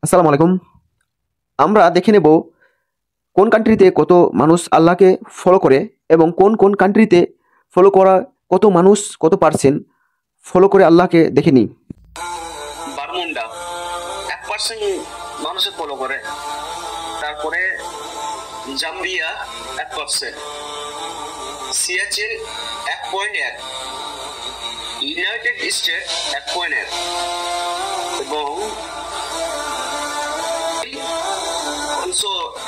আসসালামু আলাইকুম। আমরা দেখে নেব কোন কান্ট্রিতে কত মানুষ আল্লাহকে ফলো করে এবং কোন কোন কান্ট্রিতে ফলো করা কত মানুষ কত পার্সেন্ট ফলো করে আল্লাহকে দেখে নিই। বারমুন্ডা 1% মানুষে ফলো করে। তারপরে জাম্বিয়া 1%, সিয়াচেন 1.1, ইউনাইটেড স্টেট 1.1 এবং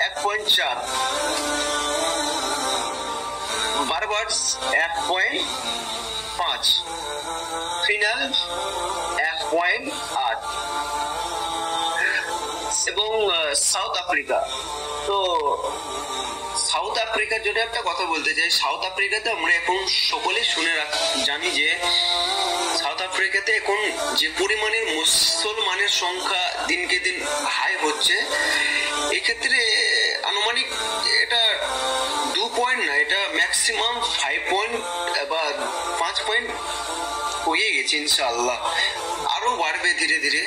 1.4, বারবাডস 1.5, ফিনাল 1.8 এবং সাউথ আফ্রিকা। তো সাউথ আফ্রিকার জন্য একটা কথা বলতে চাই। সাউথ আফ্রিকাতে আমরা এখন সকলেই জানি যে সাউথ আফ্রিকাতে এখন যে পরিমাণের মুসলমানের সংখ্যা দিনকে দিন হাই হচ্ছে, এক্ষেত্রে আনুমানিক এটা 2 পয়েন্ট না, এটা ম্যাক্সিমাম 5 পয়েন্ট বা 5 পয়েন্ট হয়ে গেছে। ইনশাআল্লাহ আরো বাড়বে ধীরে ধীরে।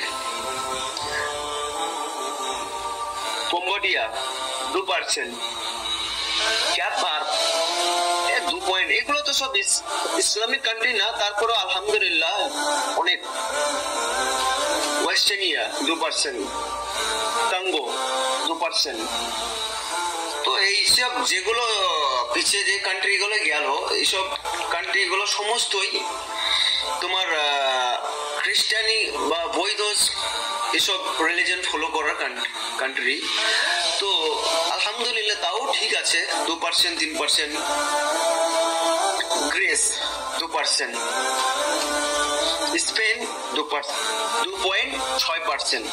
Cambodia 2%, caper 2 point. এগুলো তো সব ইসলামিক কান্ট্রি না, তারপরে আলহামদুলিল্লাহ অনেক। ওয়েস্টার্নিয়া 2%, কঙ্গো 2%। তো এইসব যেগুলো পিছিয়ে যে কান্ট্রি গুলো গেল, এইসব কান্ট্রি গুলো সমস্তই তোমার খ্রিস্টানি বা বৌদ্ধ এসব রিলিজন ফলো করার কান্ট্রি। তো আলহামদুলিল্লাহ তাও ঠিক আছে, 2%, 3%। গ্রিস 2%, স্পেন 2.6%,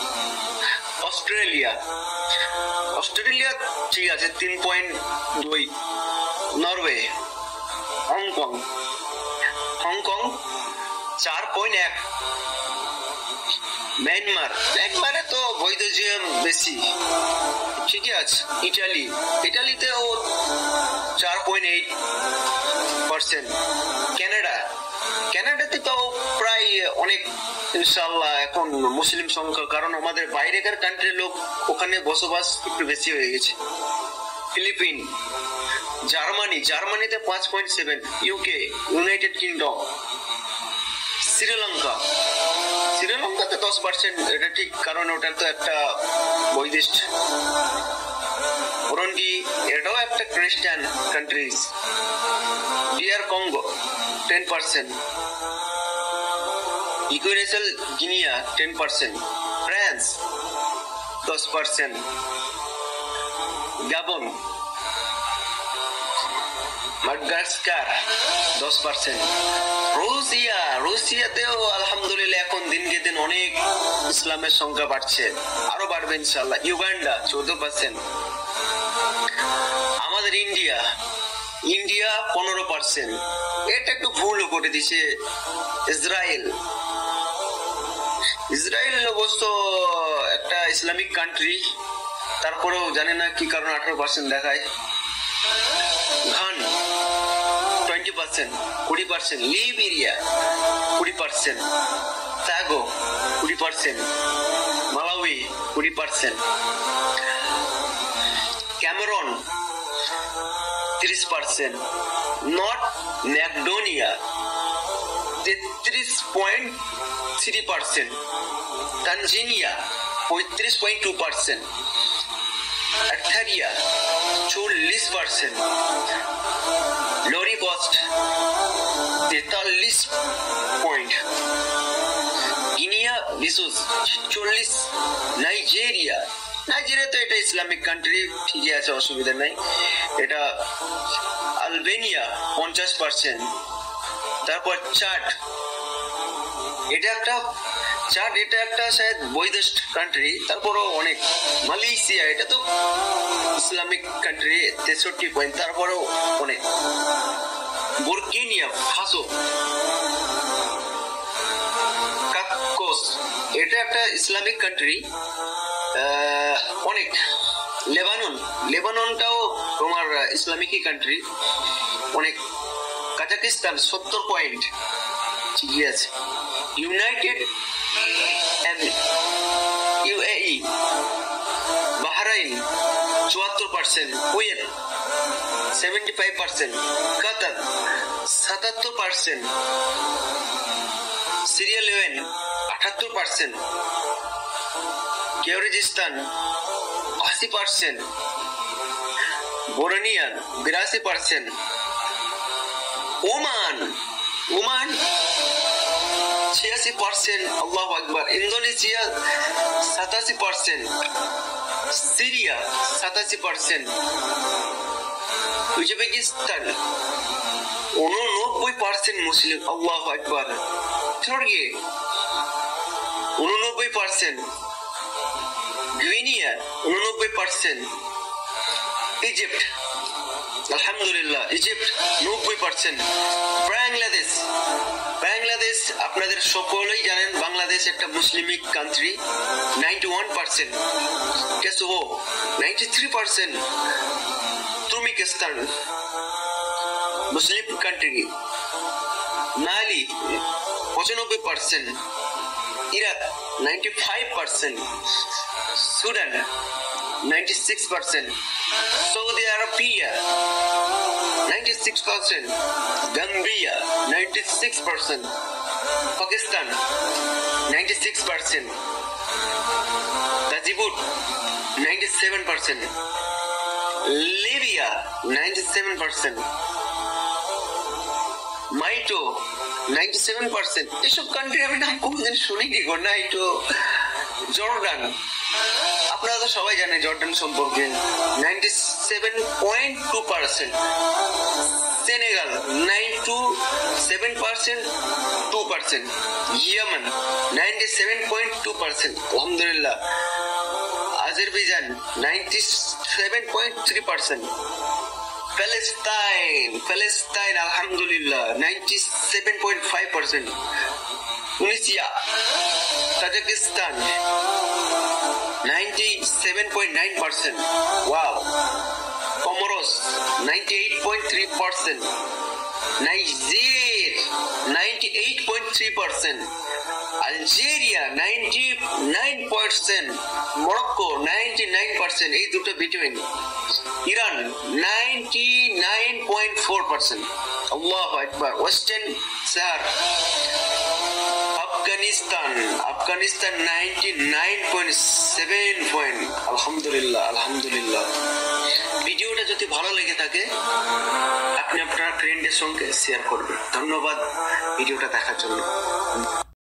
অস্ট্রেলিয়া ঠিক আছে 3.2, নরওয়ে, হংকং 4.1, মিয়ানমারে তো বৈধজিয়াম বেশি, ঠিকই আছে। ইটালিতেও 4.8%। কানাডাতে তো প্রায় অনেক ইনশাআল্লাহ এখন মুসলিম সংখ্যা, কারণ আমাদের বাইরেকার কান্ট্রির লোক ওখানে বসবাস একটু বেশি হয়ে গেছে। ফিলিপিন, জার্মানিতে 5.7, ইউকে, ইউনাইটেড কিংডম, শ্রীলঙ্কাতে 10%। এটা ঠিক, কারণ ওটা তো একটা বৈদিস্ট। বুরুন্ডি এটাও একটা খ্রিস্টান countries. DR Congo 10%, Equatorial Guinea 10%, France 10%, Gabon, Madagascar 10%, রুশিয়াতেও আলহামদুলিল্লাহ এখন দিনকে দিন অনেক ইসলামের সংখ্যা বাড়ছে, আরো বাড়বে ইনশাআল্লাহ। ইউগান্ডা 14%। আমাদের ইন্ডিয়া 15%। এটা একটু ভুল করে দিছে। ইসরায়েল অবশ্য একটা ইসলামিক কান্ট্রি, তারপরেও জানি না কি কারণে 18% দেখায়। Ghana 20%, 20%, Liberia 20%, Togo 20%, Malawi 20%, Cameroon 30%, North Macedonia 33.3%, Tanzania 35.2%, Eritrea 40%, লরিকস্ট 43 পয়েন্ট, গিনিয়া বিসুস 40, নাইজেরিয়া তো এটা ইসলামিক কান্ট্রি, ঠিকই আছে, অসুবিধা নাই। এটা আলবেনিয়া 50%। তারপর চাড, এটা একটা শায়দ বৈদেশিক কান্ট্রি, তারপরও অনেক। মালয়েশিয়া এটা তো ইসলামিক কান্ট্রি 63 পয়েন্ট, তারপরেও অনেক। বুরকিনা ফাসো, কাকোস এটা একটা ইসলামিক কান্ট্রি, অনেক। লেবাননটাও তোমার ইসলামিকই কান্ট্রি, অনেক। কাজাকিস্তান 70 পয়েন্ট, ঠিকই আছে। ইউএই 74%, কুয়েত 75%, কাতার 77%, সিরিয়া লেভেন 78%, কিরগিজস্তান 80%, বোরনিয়ান 82%, ওমান 86%, আল্লাহু আকবার, ইন্দোনেশিয়া 87%, সিরিয়া 87%, উজবেকিস্তান 89% মুসলিম, আল্লাহু আকবার, তুর্কি 89%, গিনিয়া 89%, ইজিপ্ট আলহামদুলিল্লাহ ইজিপ্ট 90%, বাংলাদেশ আপনাদের সকলেই জানেন বাংলাদেশ একটা মুসলিমিক কান্ট্রি 91%, কেসোভো 93%, তুর্কমেনিস্তান মুসলিম কান্ট্রি, মালি 95%, Iraq 95%, Sudan 96%, Saudi Arabia 96%, Gambia 96%, Pakistan 96%, তাজিবুট 97%, Libya 97%, মাইটো 97%। এসব কান্ট্রি আমি নাম কোনদিন শুনিনি গো। নাইটো, জর্ডান, আপনারা তো সবাই জানেন জর্ডান সম্পর্কে 97.2%, সেনেগাল 97%, 2%, ইয়েমেন 97.2%, আলহামদুলিল্লাহ, আজারবাইজান 97.3%, প্যালেস্টাইন আলহামদুলিল্লাহ 97.5%, tunisia, Tajikistan 97.9%, wow, Comoros 98.3%, Niger 98.3%, Algeria 99%, Morocco 99%, এই দুটো বিটুইন, ইরান 99.4%, আল্লাহু আকবার, ওয়েস্টার্ন সাহার, আফগানিস্তান 99.7, আলহামদুলিল্লাহ। ভিডিওটা যদি ভালো লেগে থাকে আপনি আপনার ফ্রেন্ডের সঙ্গে শেয়ার করবেন। ধন্যবাদ ভিডিওটা দেখার জন্য।